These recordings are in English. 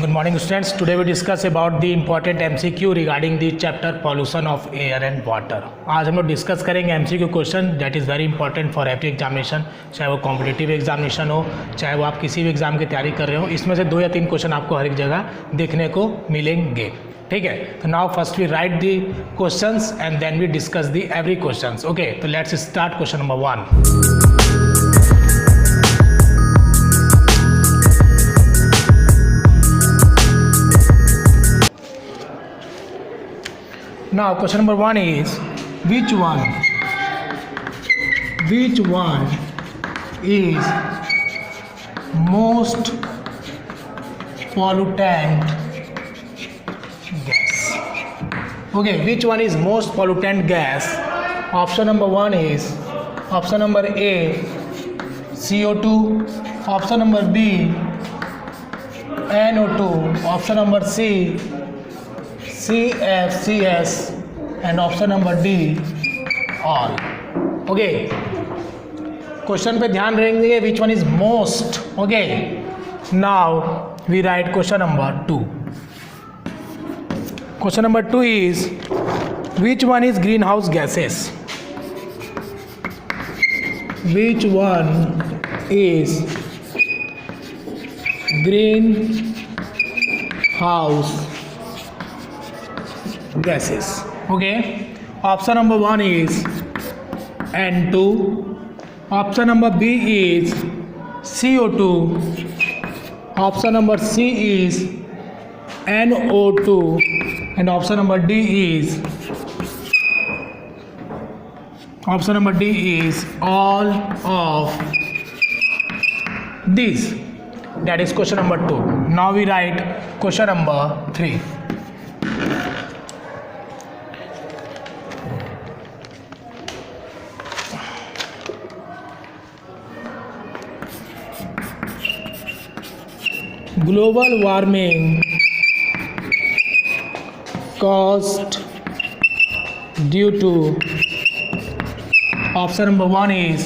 Good morning students. Today we discuss about the important MCQ regarding the chapter pollution of air and water. आज हम लोग discuss करेंगे MCQ question that is very important for every examination, चाहे वो competitive examination हो, चाहे वो आप किसी भी एग्जाम की तैयारी कर रहे हो. इसमें से 2 या 3 क्वेश्चन आपको हर एक जगह देखने को मिलेंगे. ठीक है, तो now first we write the questions and then we discuss the every questions. Okay, तो let's start question number 1. Now question number 1 is which one is most pollutant gas? Okay, which one is most pollutant gas? Option number 1 is option number A CO2, option number B NO2, option number C CFCS and option number D all. Okay, question पे ध्यान रहेंगे which one is most. Okay, now we write question number 2. Question number 2 is which one is greenhouse gases? Which one is greenhouse gases? Okay, option number 1 is N2, option number B is CO2, option number C is NO2 and option number D is all of these. That is question number 2. Now we write question number 3. Global warming caused due to option number 1 is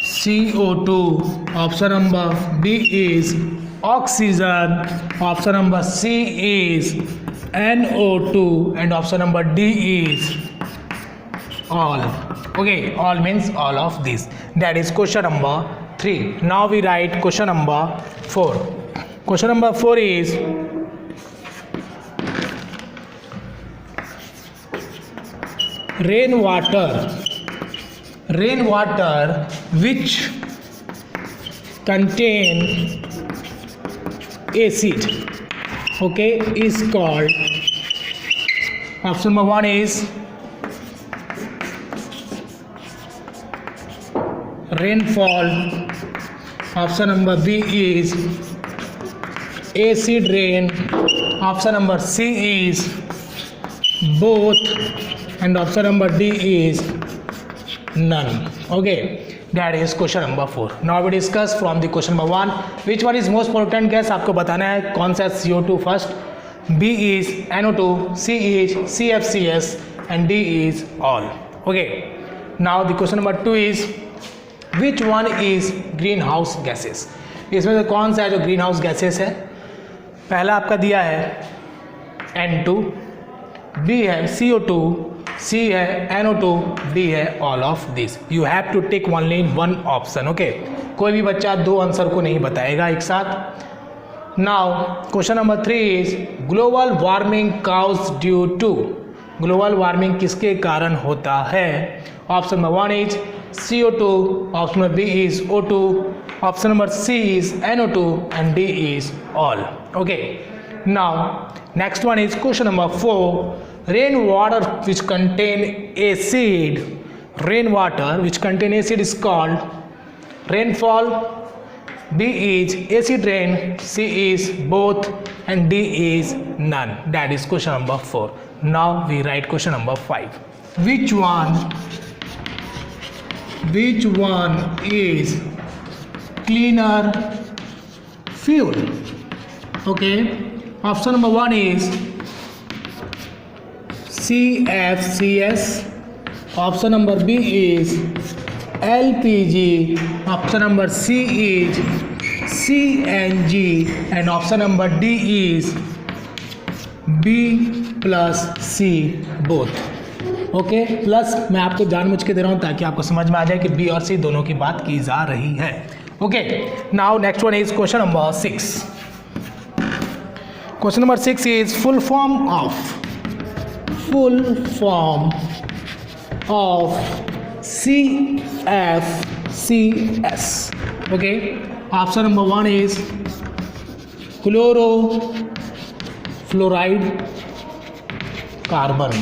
CO2, option number B is oxygen, option number C is NO2 and option number D is all. Okay, all means all of this. That is question number 3. Now we write question number 4. Question number 4 is rainwater which contain acid, okay, is called. Option number 1 is rainfall, option number B is acid rain, option number C is both and option number D is none. Okay, that is question number 4. Now we discuss from the question number 1 which one is most pollutant gas. आपको बताना है कौन सा CO2 first, B is NO2, C is CFCS and D is all. Okay, now the question number 2 is which one is greenhouse gases. इसमें से कौन सा है जो ग्रीन हाउस गैसेस है? पहला आपका दिया है N2, B है CO2, C है NO2, D है all of this. You have to take only one option. Okay, कोई भी बच्चा 2 आंसर को नहीं बताएगा एक साथ. Now question number 3 is global warming caused due to. Global warming किसके कारण होता है? Option number 1 is CO2, option number B is O2, option number C is NO2 and D is all. Okay, now next one is question number 4. Rainwater which contain acid is called rainfall, B is acid rain, C is both and D is none. That is question number 4. Now we write question number 5. Which one is cleaner fuel? Okay, option number 1 is CFCS, option number B is LPG, option number C is CNG and option number D is B plus C both. Okay plus मैं आपको जानबूझ के दे रहा हूँ ताकि आपको समझ में आ जाए कि बी और सी दोनों की बात की जा रही है. Okay now next one is question number 6. Question number 6 is full form of CFCS. Okay option number 1 is chlorofluoride carbon.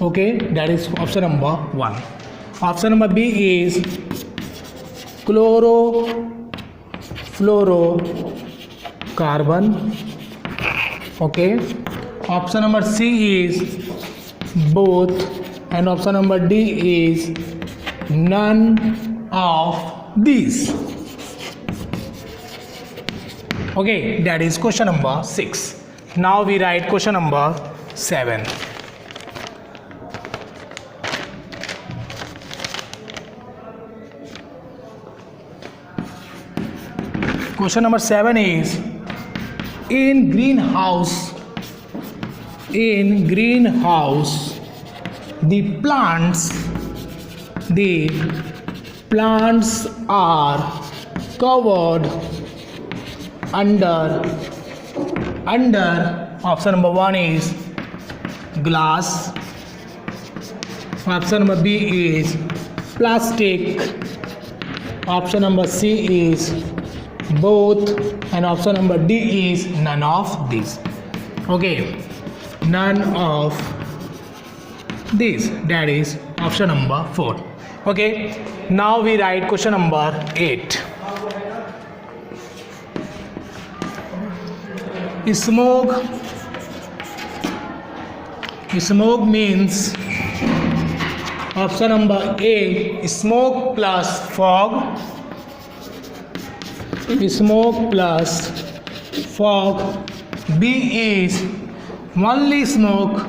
Okay, that is option number 1. Option number B is chlorofluorocarbon. Okay. Option number C is both, and option number D is none of these. Okay, that is question number 6. Now we write question number 7. Question number 7 is in greenhouse the plants are covered under option number 1 is glass, option number B is plastic, option number C is both, and option number D is none of these. Okay, none of these, that is option number 4. Okay, now we write question number 8. Smoke means option number A smoke plus fog, B is only smoke,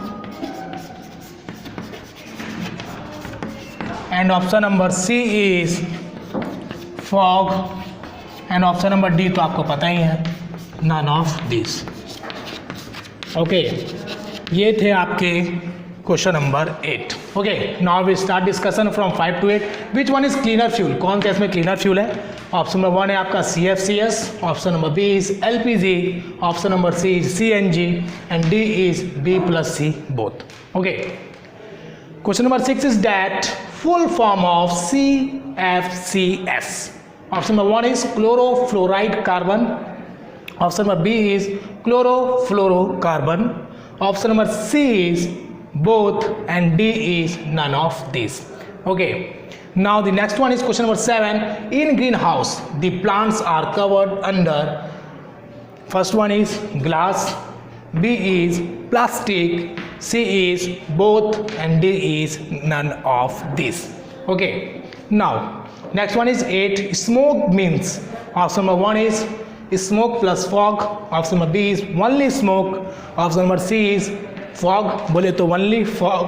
and option number C is fog, and option number D तो आपको पता ही है none of these. Okay ये थे आपके question number 8. Okay now we start discussion from 5 to 8. Which one is cleaner fuel? कौन सा इसमें क्लीनर फ्यूल है? ऑप्शन नंबर 1 है आपका CFCS, option number B is LPG, option number C is CNG, and D is B plus C both. Okay question number 6 is that full form of CFCS. Option number 1 is chlorofluoride carbon, option number B is chlorofluorocarbon, option number C is both, and D is none of these. Okay, now the next one is question number 7. In greenhouse the plants are covered under, first one is glass, B is plastic, C is both, and D is none of these. Okay, now next one is 8. Smoke means option number 1 is smoke plus fog, option number B is only smoke, option number C is fog बोले तो only fog,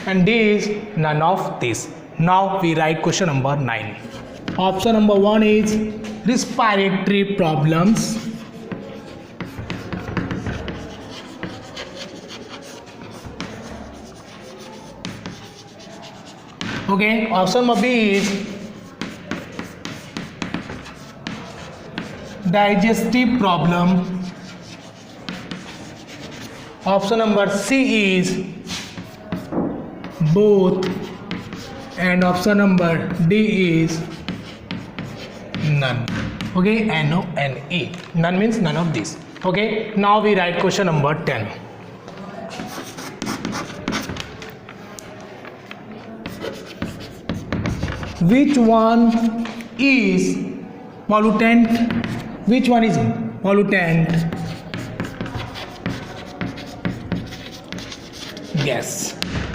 and D is none of this. Now we write question number 9. Option number 1 is respiratory problems, okay. Option number B is digestive problem, option number C is both, and option number D is none. Okay, N-O-N-E, none means none of these. Okay, now we write question number 10. Which one is pollutant? Which one is pollutant gas?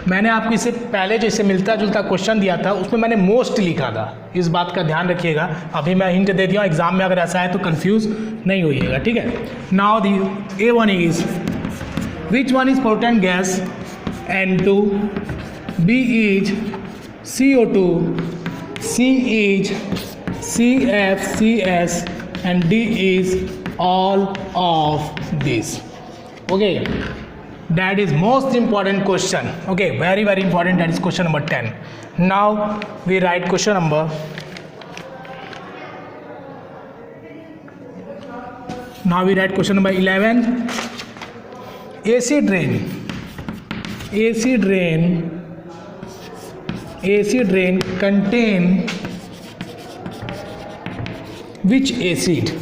मैंने आपको इससे पहले जो इससे मिलता जुलता question दिया था उसमें मैंने मोस्ट लिखा था, इस बात का ध्यान रखिएगा. अभी मैं हिंट दे दिया, एग्जाम में अगर ऐसा है तो कंफ्यूज नहीं होइएगा, ठीक है. Now the A1 is which one is pollutant gas? N2, B is CO2, C is CFCS, and D is all of this. Okay, that is most important question. Okay, very very important. That is question number 10. Now we write question number. Now we write question number 11. AC drain contain which acid?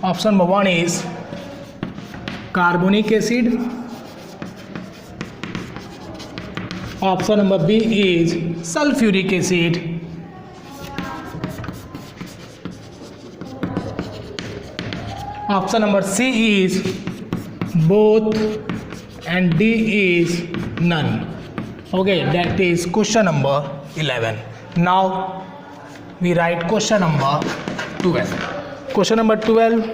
Option number 1 is carbonic acid. Option number B is sulfuric acid. Option number C is both, and D is none. Okay, that is question number 11. Now we write question number 12. Question number 12.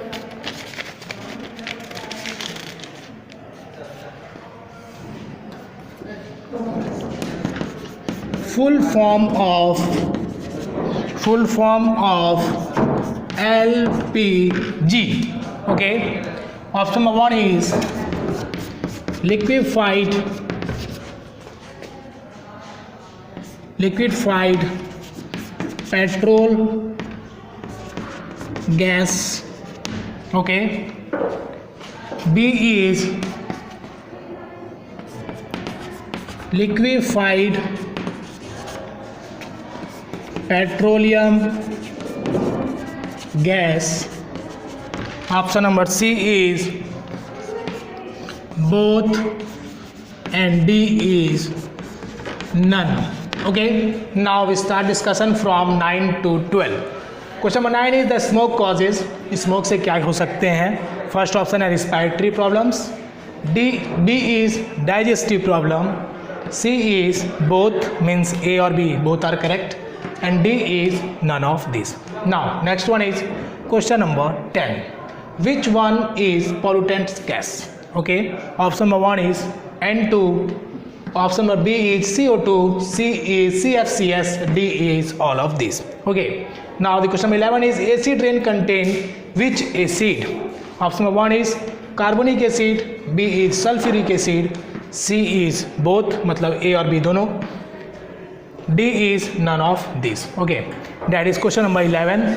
Full form of LPG. Okay, option number 1 is liquefied petrol gas. Okay, B is liquefied petroleum gas. Option number C is both, and D is none. Okay, now we start discussion from 9 to 12. Question number 9 is the smoke causes. Smoke से क्या हो सकते हैं? First option है respiratory problems. B is digestive problem. C is both, means A or B both are correct, and D is none of these. Now next one is question number 10. Which one is pollutant gas? Okay, option number 1 is N2, option number B is CO2, C is CFCS, D is all of these. Okay, now the question number 11 is acid rain contain which acid? Option number 1 is carbonic acid, B is sulfuric acid, C is both, मतलब A और B दोनों, D is none of these. Okay, that is question number 11.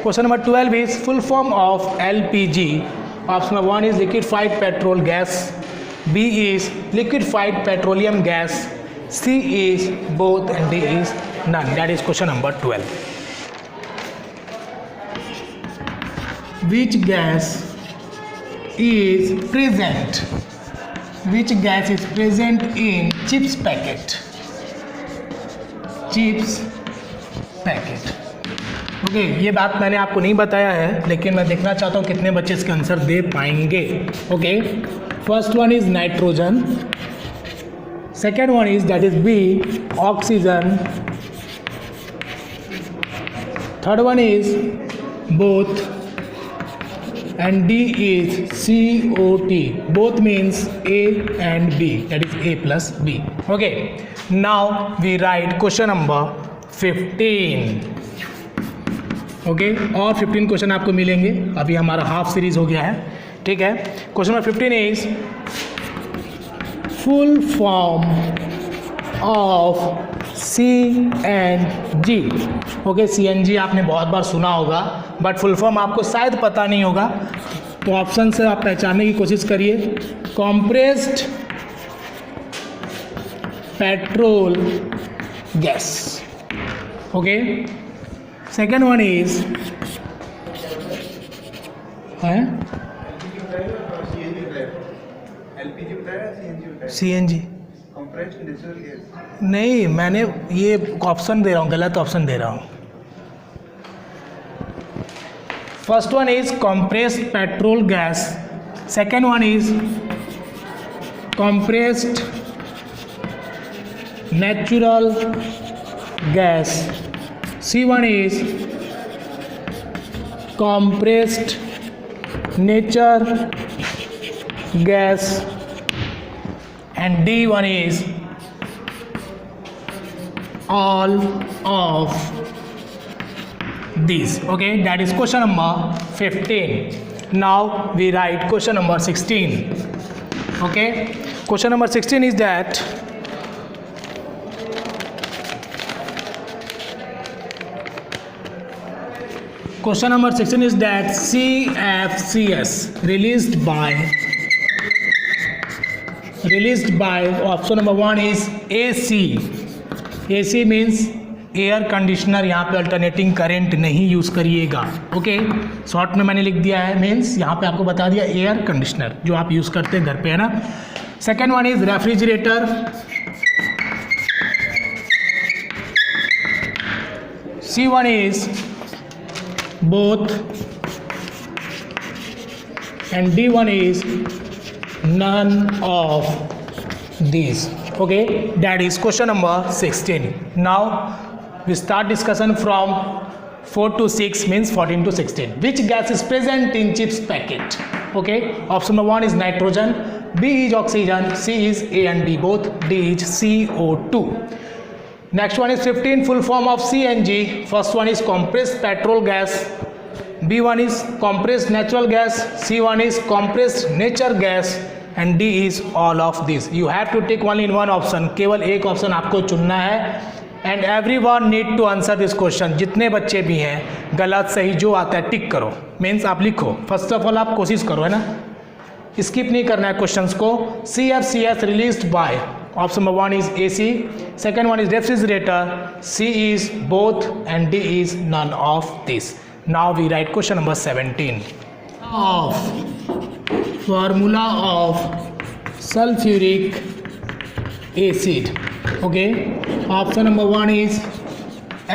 Question number 12 is full form of LPG. Option number 1 is liquefied petrol gas, B is liquefied petroleum gas, C is both, and D is none. That is question number 12. Which gas is present in chips packet? Okay, ये बात मैंने आपको नहीं बताया है, लेकिन मैं देखना चाहता हूँ कितने बच्चे इसका आंसर दे पाएंगे. Okay, first one is nitrogen, second one is that is B oxygen, third one is both, and D is COT. Both means A and B, that is A plus B. Okay, now we write question number 15. Okay, और 15 question आपको मिलेंगे. अभी हमारा half series हो गया है, ठीक है. Question number 15 is full form of CNG. Okay, CNG आपने बहुत बार सुना होगा, बट फुल फॉर्म आपको शायद पता नहीं होगा, तो ऑप्शन से आप पहचानने की कोशिश करिए. Compressed petrol gas. Okay, second one is CNG. नहीं, मैंने ये ऑप्शन दे रहा हूँ, गलत ऑप्शन दे रहा हूँ. First one is compressed petrol gas, second one is compressed natural gas, C1 is compressed nature gas, and D1 is all of these. Okay, that is question number 15. Now we write question number 16. Okay, question number 16 is that CFCS released by option number 1 is AC means air conditioner. यहाँ पे alternating current नहीं use करिएगा. Okay, short में मैंने लिख दिया है, means यहाँ पे आपको बता दिया एयर कंडीशनर जो आप यूज़ करते हैं घर पे, है ना. Second one is refrigerator. C1 is both and D1 is none of these. Okay, that is question number 16. Now we start discussion from 4 to 6 means 14 to 16. Which gas is present in chips packet? Okay, option number 1 is nitrogen, B is oxygen, C is A and B both, D is CO2. Next one is 15, full form of CNG. First one is compressed petrol gas, B1 is compressed natural gas, C1 is compressed nature gas and D is all of these. You have to take only in one option. केवल एक option आपको चुनना है. And everyone need to answer this question. जितने बच्चे भी हैं, गलत सही जो आता है टिक करो, मीन्स आप लिखो. फर्स्ट ऑफ ऑल आप कोशिश करो, है ना, स्किप नहीं करना है क्वेश्चंस को. CFCS released by option number 1 is AC, second one is refrigerator, C is both and D is none of this. Now we write question number 17. Formula of sulfuric acid. Okay, option number 1 is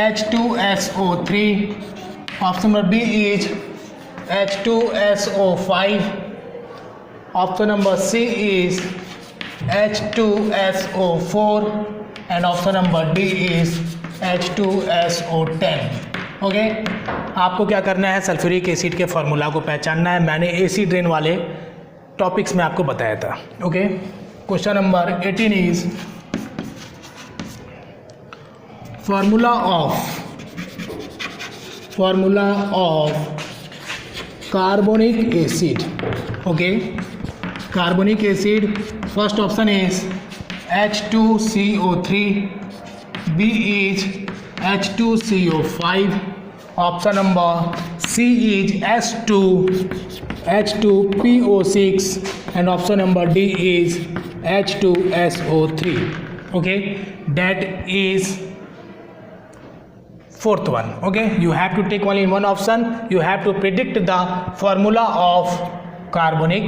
H2SO3, option number B is H2SO5, option number C is H2SO4 and option number D is H2SO10. Okay, आपको क्या करना है, sulphuric acid के formula को पहचानना है. मैंने acid rain वाले टॉपिक्स में आपको बताया था. Okay, question number 18 is formula of carbonic acid. Okay, carbonic acid, first option is H2CO3, B is H2CO5, option number C is H2PO6 and option number D is H2SO3. Okay, that is fourth one. Okay, you have to take only one option. You have to predict the formula of carbonic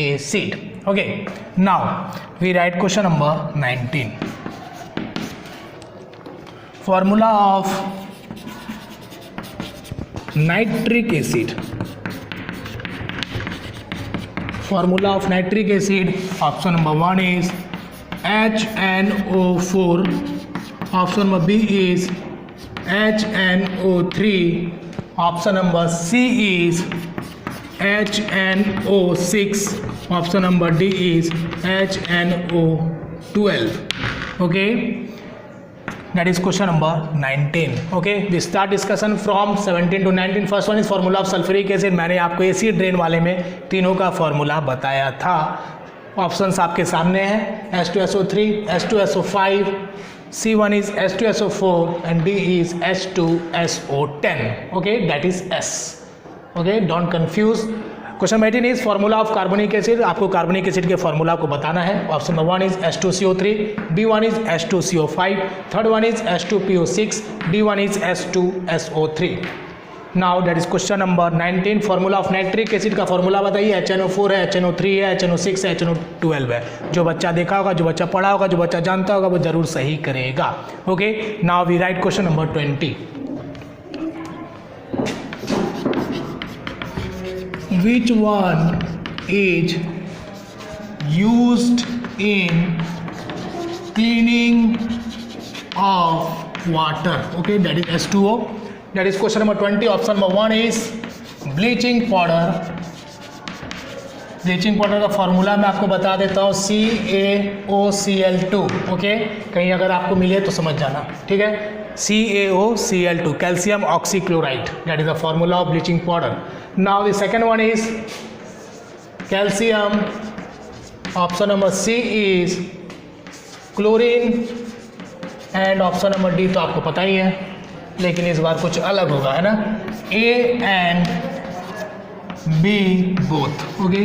acid. Okay, now we write question number 19. Formula of nitric acid. Formula of nitric acid, option number 1 is HNO4, option number B is HNO3, option number C is HNO6, option number D is HNO12. Okay, that is question number 19. Okay, we start discussion from 17 to 19. First one is formula of sulfuric acid. मैंने आपको acid rain वाले में तीनों का formula बताया था. Options आपके सामने हैं, H2SO3, H2SO5, C1 is H2SO4 and D is H2SO10. Okay, that is S. Okay, don't confuse. Question 18 is formula of carbonic acid. आपको कार्बोनिक एसिड के फॉर्मूला को बताना है. Option number 1 is H2CO3, B1 is H2CO5, third one is H2PO6, D1 is H2SO3. Now that is question number 19. Formula of nitric acid का formula बताइए. HNO4 है, HNO3 है, HNO6 है, HNO12 है. जो बच्चा देखा होगा, जो बच्चा पढ़ा होगा, जो बच्चा जानता होगा, वो जरूर सही करेगा. Okay, now we write question number 20. Which one is used in cleaning of water? Okay, that is H2O. That is question number 20. Option number 1 is bleaching powder, bleaching powder का फॉर्मूला मैं आपको बता देता हूँ, CaOCl2। ओके, कहीं अगर आपको मिले तो समझ जाना, ठीक है। CaOCl2, calcium oxychloride, that is the formula of bleaching powder. Now the second one is calcium, option number C is chlorine, and option number D तो आपको पता ही है, लेकिन इस बार कुछ अलग होगा, है ना। A and B both, okay,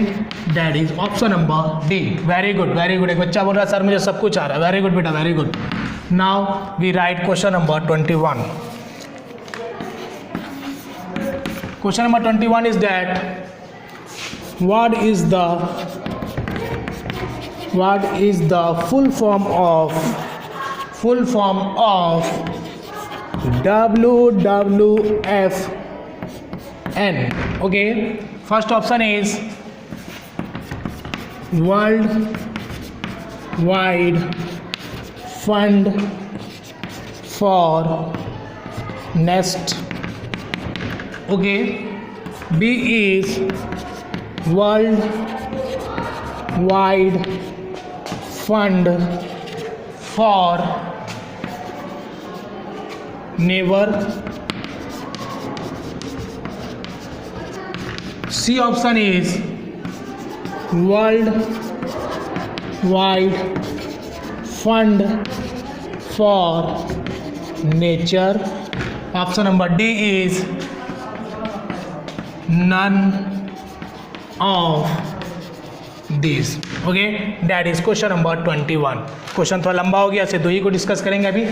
that is option number D। Very good, very good. एक बच्चा बोल रहा है सर मुझे सब कुछ आ रहा है, वेरी गुड बेटा, very good. Now we write question number 21। Question number 21 is that what is the full form of WWFN? Okay, first option is World Wide Fund for Nest. Okay, B is World Wide Fund for Neighbor. C option is World Wide Fund for Nature. Option number D is none of these. Okay, that is question number 21। Question थोड़ा लंबा हो गया, से दो ही को discuss करेंगे अभी।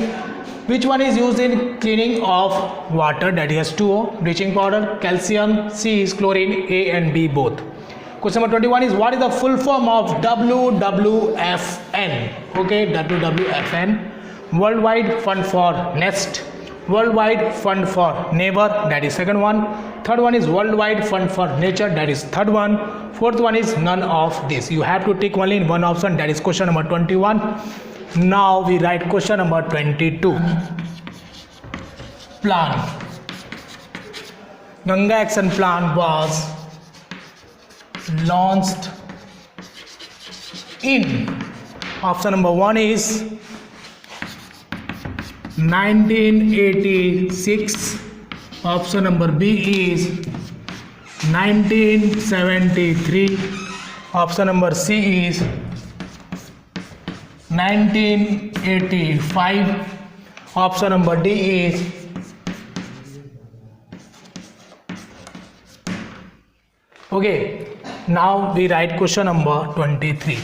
विच one is use in cleaning of water, that is H2O, bleaching powder, calcium, C is chlorine, A and B both. Question number 21 is what is the full form of WWFN? Okay, WWFN, world wide fund for nest, world wide fund for neighbour, that is second one. Third one is worldwide fund for nature, that is third one. Fourth one is none of this. You have to tick only in one option, that is question number 21. Now we write question number 22. Plan. Ganga Action Plan was launched in, option number 1 is 1986. Option number B is 1973. Option number C is 1985. Option number D is okay. Now we write question number 23.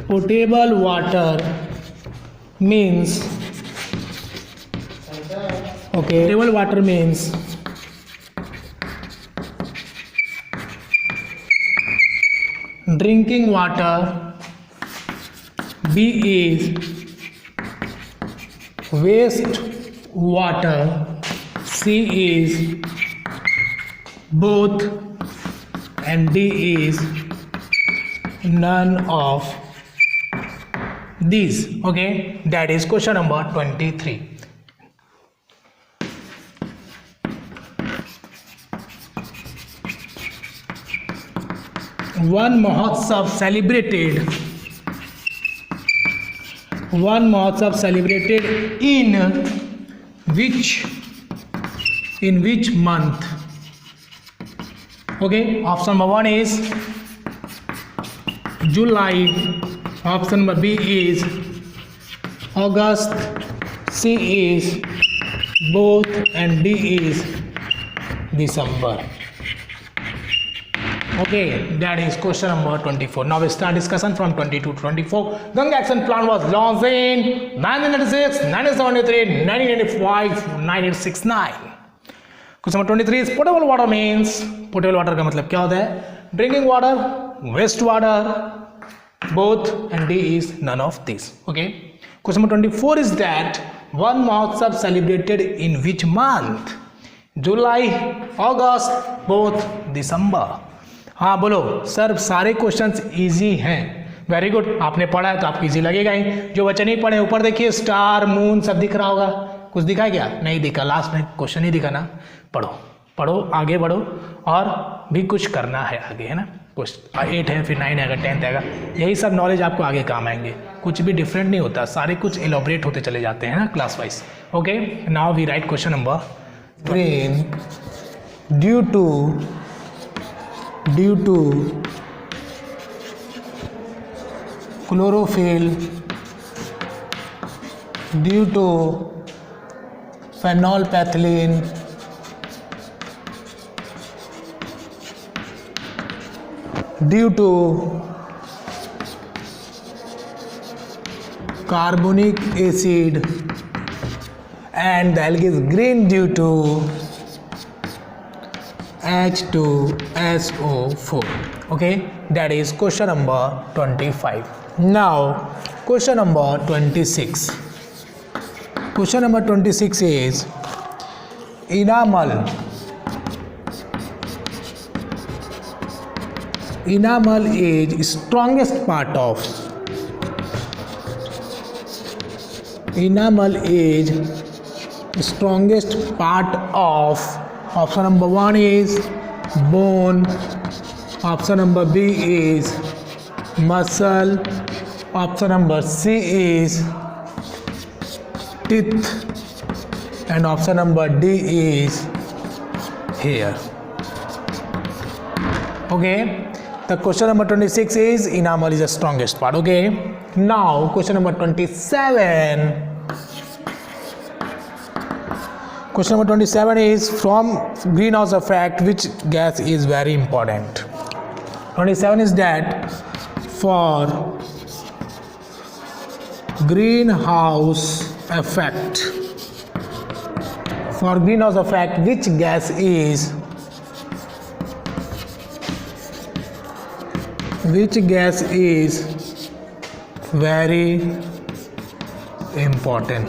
Potable water means, okay, potable water means drinking water. B is waste water. C is both, and D is none of these. Okay, that is question number 23. One Mahotsav celebrated in which month? Okay, option number 1 is July. Option number B is August. C is both, and D is December. Okay, that is question number 24. Now we start discussion from 22 to 24. Ganga Action Plan was launched in 1996, 1973, 1995, 1969. Question number 23 is potable water means, potable water का मतलब क्या होता है? Drinking water, waste water, both, and D is none of these. Okay, question number 24 is that one Mahotsav celebrated in which month? July, August, both, December. हाँ बोलो sir, सारे questions easy हैं। Very good, आपने पढ़ा है तो आपको easy लगेगा ही। जो बच्चे नहीं पढ़े ऊपर देखिए, स्टार मून सब दिख रहा होगा। कुछ दिखा है क्या? नहीं दिखा, लास्ट में क्वेश्चन ही दिखा ना। पढ़ो पढ़ो, आगे बढ़ो, और भी कुछ करना है आगे, है ना। कुछ 8 है, फिर 9 आएगा, 10th आएगा, यही सब नॉलेज आपको आगे काम आएंगे। कुछ भी डिफरेंट नहीं होता, सारे कुछ एलोबरेट होते चले जाते हैं ना class wise. Okay, now we write question number 3। Due to chlorophyll, due to phenolphthalein, due to carbonic acid, and the algae is green due to H2SO4. Okay, that is question number 25. Now question number 26. Question number 26 is enamel. Enamel is strongest part of. Enamel is strongest part of. Option number 1 is bone. Option number B is muscle. Option number C is teeth, and option number D is hair. Okay, the question number 26 is enamel is the strongest part. Okay, now question number 27. Question number 27 is from greenhouse effect, which gas is very important. 27 is that for greenhouse effect, which gas is very important?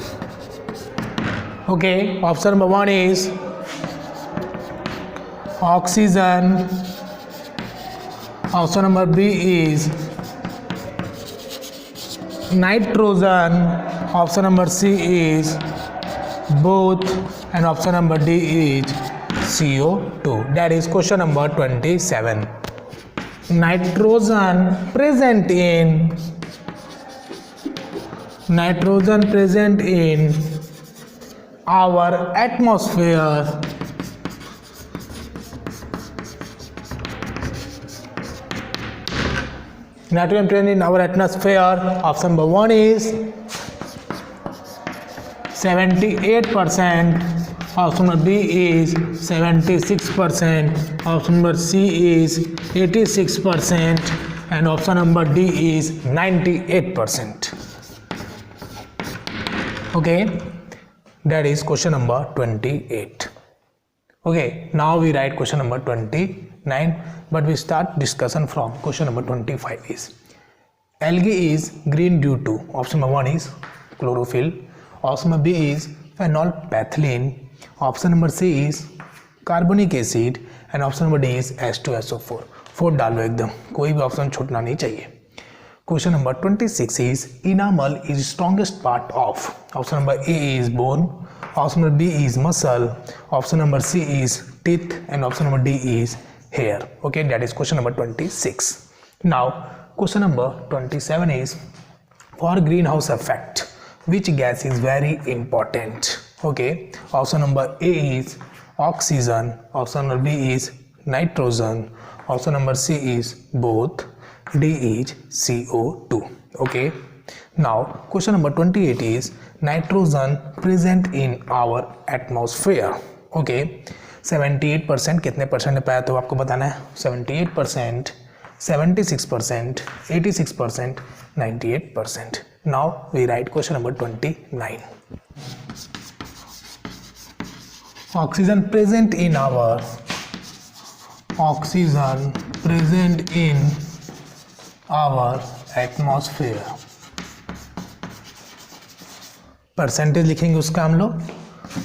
Okay, option number 1 is oxygen. Option number B is nitrogen. Option number C is both, and option number D is CO2. That is question number 27. Nitrogen present in our atmosphere nitrogen present in our atmosphere. Option number 1 is 78%. Option number B is 76%. Option number C is 86%, and option number D is 98%. Okay, that is question number 28. Okay, now we write question number 29, but we start discussion from question number 25 is algae is green due to. Option number 1 is chlorophyll. Option number B is phenolphthalein. Option number C is carbonic acid, and option number D is H2SO4. 4 डालो एकदम, कोई भी option छूटना नहीं चाहिए. Question number 26 is enamel is strongest part of. Option number A is bone. Option number B is muscle. Option number C is teeth, and option number D is hair. Okay, that is question number 26. Now question number 27 is for greenhouse effect, which gas is very important? Okay, option number A is oxygen. Option number B is nitrogen. Option number C is both. D is CO2. Okay, now question number 28 is nitrogen present in our atmosphere. Okay, 78% कितने percent ने पाया तो आपको बताना है. 78%, 76%, 86%, 98%. Now we write question number 29. Oxygen present in our atmosphere. Percentage लिखेंगे उसका हम लोग.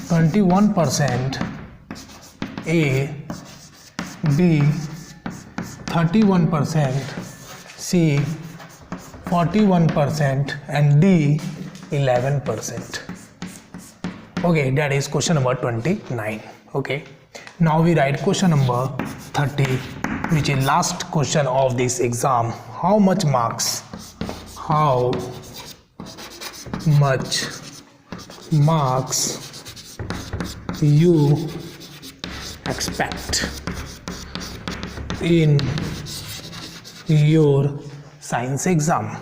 21% A, B 31%, C 41%, and D 11%. Okay, that is question number 29. Okay, now we write question number 30, which is last question of this exam. How much marks you expect in your science exam?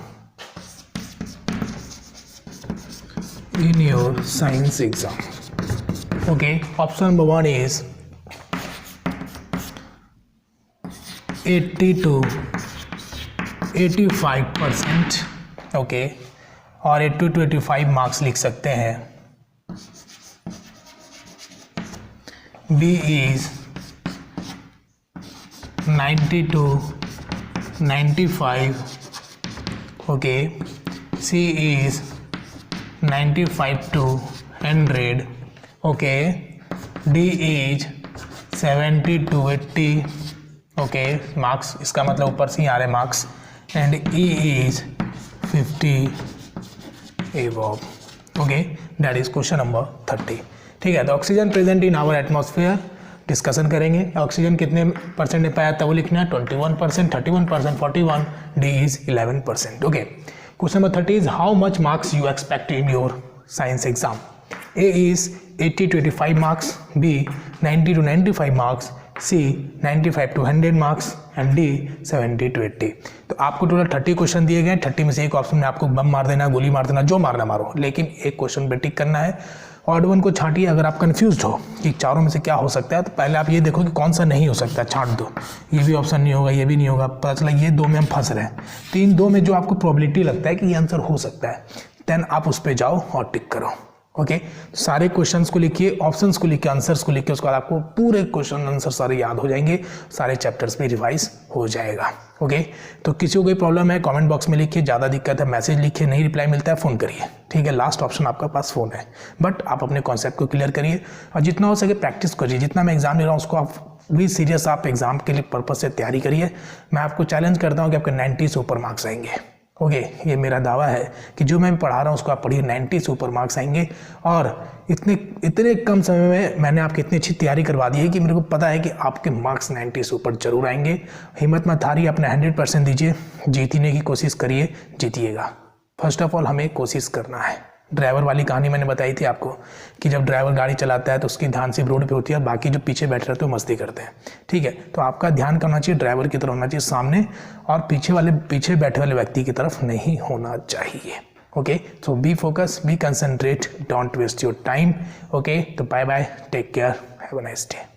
Okay, option number 1 is 80 to 85%. Okay, और 80 to 85 marks लिख सकते हैं. B is 90 to 95. Okay, C is 95 to 100. Okay, D is 70 to 80. Okay, marks इसका मतलब ऊपर से ही आ रहे marks. And E is 50 above. Okay, that is question number 30. ठीक है, तो oxygen present in our atmosphere discussion करेंगे. ऑक्सीजन कितने परसेंट ने पाया था वो लिखना है. 21%, 31%, 41. D is 11%. Okay, question number 30 is how much marks you expect in your science exam. A is 80 to 85 marks, B 90 to 95 marks, C 95 to 100 marks and D 70 to 80. तो आपको टोटल 30 क्वेश्चन दिए गए. 30 में से एक ऑप्शन में आपको बम मार देना, गोली मार देना, जो मारना मारो, लेकिन एक क्वेश्चन पे टिक करना है. ऑड वन को छांटिए. अगर आप कंफ्यूज हो कि चारों में से क्या हो सकता है, तो पहले आप ये देखो कि कौन सा नहीं हो सकता, छांट दो. ये भी ऑप्शन नहीं होगा, ये भी नहीं होगा, पता चला ये दो में हम फंस रहे हैं. 3-2 में जो आपको प्रोबेबिलिटी लगता है कि ये आंसर हो सकता है, देन आप उस पर जाओ और टिक करो. ओके, सारे क्वेश्चंस को लिखिए, ऑप्शंस को लिखिए, आंसर्स को लिखिए. उसके बाद आपको पूरे क्वेश्चन आंसर सारे याद हो जाएंगे, सारे चैप्टर्स पे रिवाइज हो जाएगा. ओके, तो किसी को कोई प्रॉब्लम है कमेंट बॉक्स में लिखिए. ज़्यादा दिक्कत है मैसेज लिखिए, नहीं रिप्लाई मिलता है फ़ोन करिए. ठीक है, लास्ट ऑप्शन आपका पास फ़ोन है, बट आप अपने कॉन्सेप्ट को क्लियर करिए और जितना हो सके प्रैक्टिस करिए. जितना मैं एग्जाम ले रहा हूँ उसको आप भी सीरियस आप एग्जाम के लिए पर्पज से तैयारी करिए. मैं आपको चैलेंज करता हूँ कि आपके 90 से ऊपर मार्क्स आएंगे. ओके, ये मेरा दावा है कि जो मैं पढ़ा रहा हूँ उसको आप पढ़िए, 90 से ऊपर मार्क्स आएंगे. और इतने कम समय में मैंने आपकी इतनी अच्छी तैयारी करवा दी है कि मेरे को पता है कि आपके मार्क्स 90 से ऊपर जरूर आएंगे. हिम्मत मत हारिए, अपने 100% दीजिए, जीतने की कोशिश करिए, जीतिएगा. फर्स्ट ऑफ ऑल हमें कोशिश करना है. ड्राइवर वाली कहानी मैंने बताई थी आपको कि जब ड्राइवर गाड़ी चलाता है तो उसकी ध्यान सिर्फ रोड पे होती है और बाकी जो पीछे बैठे रहते हैं वो मस्ती करते हैं. ठीक है, तो आपका ध्यान करना चाहिए ड्राइवर की तरफ होना चाहिए सामने, और पीछे बैठे वाले व्यक्ति की तरफ नहीं होना चाहिए. Okay, so be focus, be concentrate, don't waste your time. Okay, तो bye bye, take care, have a nice day.